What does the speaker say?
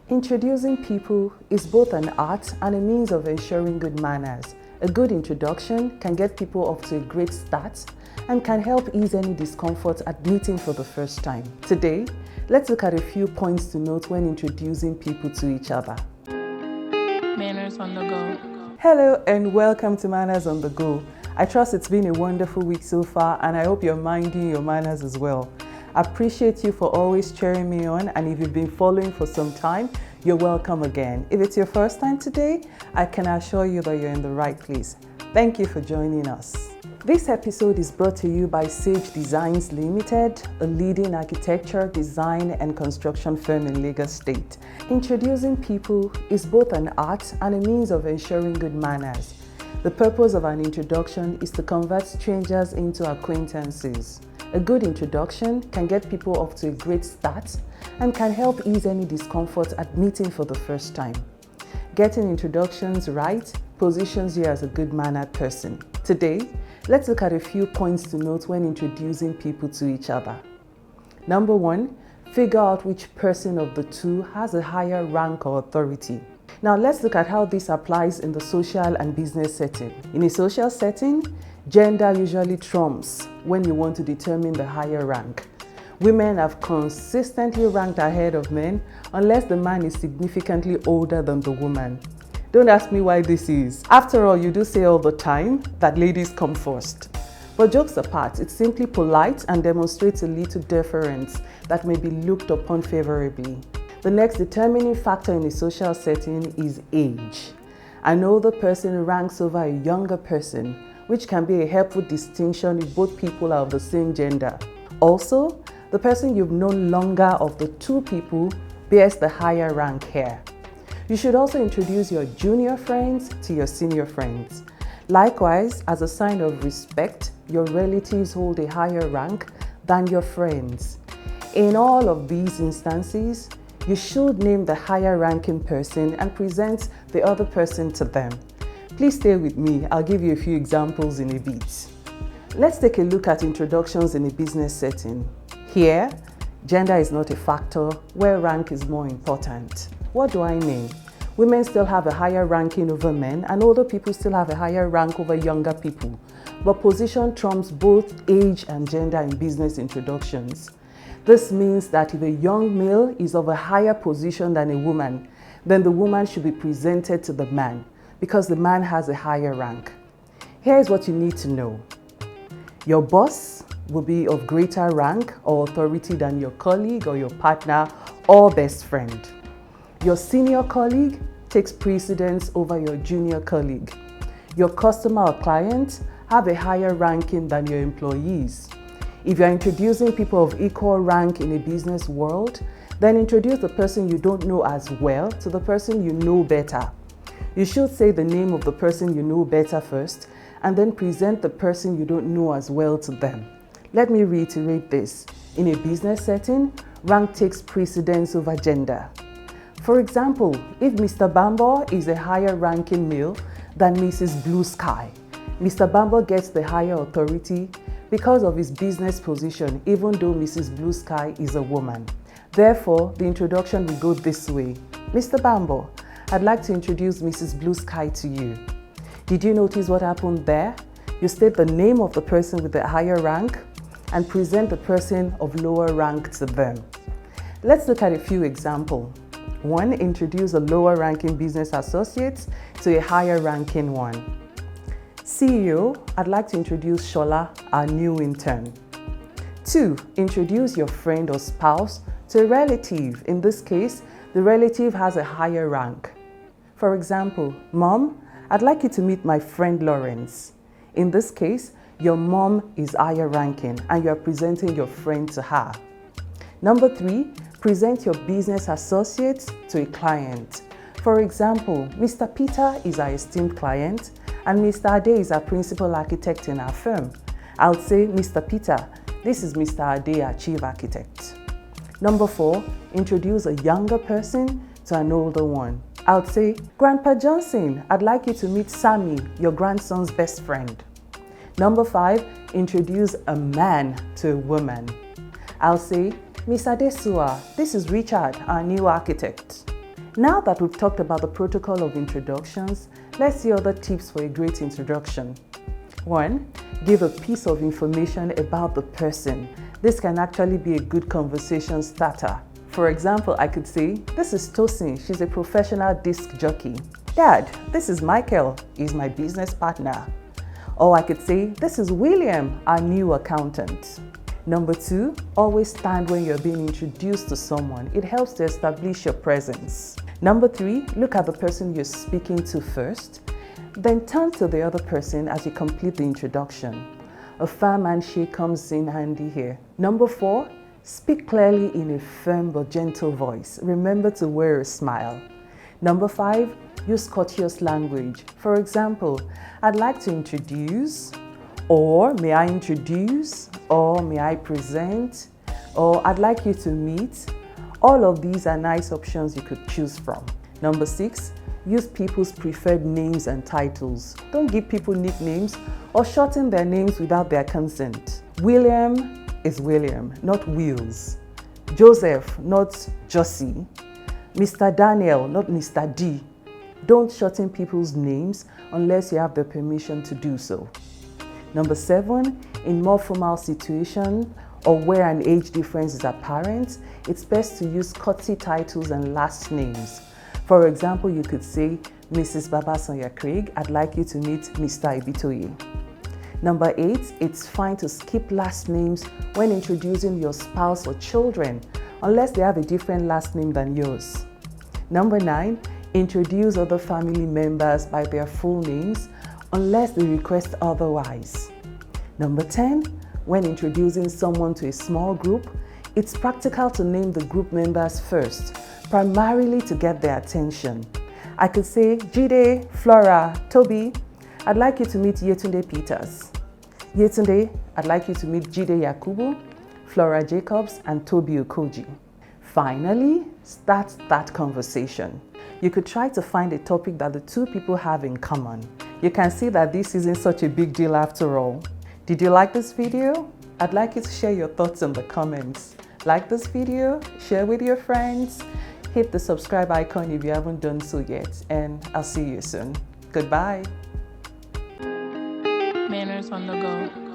Introducing people is both an art and a means of ensuring good manners. A good introduction can get people off to a great start and can help ease any discomfort at meeting for the first time. Today, let's look at a few points to note when introducing people to each other. Manners on the go. Hello and welcome to Manners on the Go. I trust it's been a wonderful week so far and I hope you're minding your manners as well. I appreciate you for always cheering me on, and if you've been following for some time, you're welcome again. If it's your first time today, I can assure you that you're in the right place. Thank you for joining us. This episode is brought to you by Sage Designs Limited, a leading architecture, design and construction firm in Lagos State. Introducing people is both an art and a means of ensuring good manners. The purpose of an introduction is to convert strangers into acquaintances. A good introduction can get people off to a great start and can help ease any discomfort at meeting for the first time. Getting introductions right positions you as a good-mannered person. Today, let's look at a few points to note when introducing people to each other. Number one, figure out which person of the two has a higher rank or authority. Now let's look at how this applies in the social and business setting. In a social setting, gender usually trumps when you want to determine the higher rank. Women have consistently ranked ahead of men unless the man is significantly older than the woman. Don't ask me why this is. After all, you do say all the time that ladies come first. But jokes apart, it's simply polite and demonstrates a little deference that may be looked upon favorably. The next determining factor in a social setting is age. An older person ranks over a younger person, which can be a helpful distinction if both people are of the same gender. Also, the person you've known longer of the two people bears the higher rank here. You should also introduce your junior friends to your senior friends. Likewise, as a sign of respect, your relatives hold a higher rank than your friends. In all of these instances, you should name the higher ranking person and present the other person to them. Please stay with me, I'll give you a few examples in a bit. Let's take a look at introductions in a business setting. Here, gender is not a factor where rank is more important. What do I mean? Women still have a higher ranking over men and older people still have a higher rank over younger people. But position trumps both age and gender in business introductions. This means that if a young male is of a higher position than a woman, then the woman should be presented to the man because the man has a higher rank. Here's what you need to know. Your boss will be of greater rank or authority than your colleague or your partner or best friend. Your senior colleague takes precedence over your junior colleague. Your customer or client have a higher ranking than your employees. If you're introducing people of equal rank in a business world, then introduce the person you don't know as well to the person you know better. You should say the name of the person you know better first, and then present the person you don't know as well to them. Let me reiterate this. In a business setting, rank takes precedence over gender. For example, if Mr. Bambo is a higher ranking male than Mrs. Blue Sky, Mr. Bambo gets the higher authority because of his business position, even though Mrs. Blue Sky is a woman. Therefore, the introduction will go this way. Mr. Bambo, I'd like to introduce Mrs. Blue Sky to you. Did you notice what happened there? You state the name of the person with the higher rank and present the person of lower rank to them. Let's look at a few examples. One, introduce a lower ranking business associate to a higher ranking one. CEO, I'd like to introduce Shola, our new intern. 2, introduce your friend or spouse to a relative. In this case, the relative has a higher rank. For example, Mom, I'd like you to meet my friend Lawrence. In this case, your mom is higher ranking and you are presenting your friend to her. Number 3, present your business associate to a client. For example, Mr. Peter is our esteemed client and Mr. Ade is our principal architect in our firm. I'll say, Mr. Peter, this is Mr. Ade, our chief architect. Number 4, introduce a younger person to an older one. I'll say, Grandpa Johnson, I'd like you to meet Sammy, your grandson's best friend. Number 5, introduce a man to a woman. I'll say, Miss Adesua, this is Richard, our new architect. Now that we've talked about the protocol of introductions, let's see other tips for a great introduction. 1. Give a piece of information about the person. This can actually be a good conversation starter. For example, I could say, this is Tosin, she's a professional disc jockey. Dad, this is Michael, he's my business partner. Or I could say, this is William, our new accountant. Number 2, always stand when you're being introduced to someone. It helps to establish your presence. Number 3, look at the person you're speaking to first, then turn to the other person as you complete the introduction. A firm handshake comes in handy here. Number 4, speak clearly in a firm but gentle voice. Remember to wear a smile. Number 5, use courteous language. For example, I'd like to introduce, or may I introduce, or may I present, or I'd like you to meet. All of these are nice options you could choose from. Number 6, use people's preferred names and titles. Don't give people nicknames or shorten their names without their consent. William is William, not Wills. Joseph, not Josie. Mr. Daniel, not Mr. D. Don't shorten people's names unless you have the permission to do so. Number 7, in more formal situations or where an age difference is apparent, it's best to use courtesy titles and last names. For example, you could say, Mrs. Babasanya Craig, I'd like you to meet Mr. Ibitoye. Number 8, it's fine to skip last names when introducing your spouse or children, unless they have a different last name than yours. Number 9, introduce other family members by their full names, unless they request otherwise. Number 10, when introducing someone to a small group, it's practical to name the group members first, primarily to get their attention. I could say, Jide, Flora, Toby, I'd like you to meet Yetunde Peters. Yetunde, I'd like you to meet Jide Yakubu, Flora Jacobs, and Toby Okoji. Finally, start that conversation. You could try to find a topic that the two people have in common. You can see that this isn't such a big deal after all. Did you like this video? I'd like you to share your thoughts in the comments. Like this video, share with your friends, hit the subscribe icon if you haven't done so yet, and I'll see you soon. Goodbye. Manners on the Go.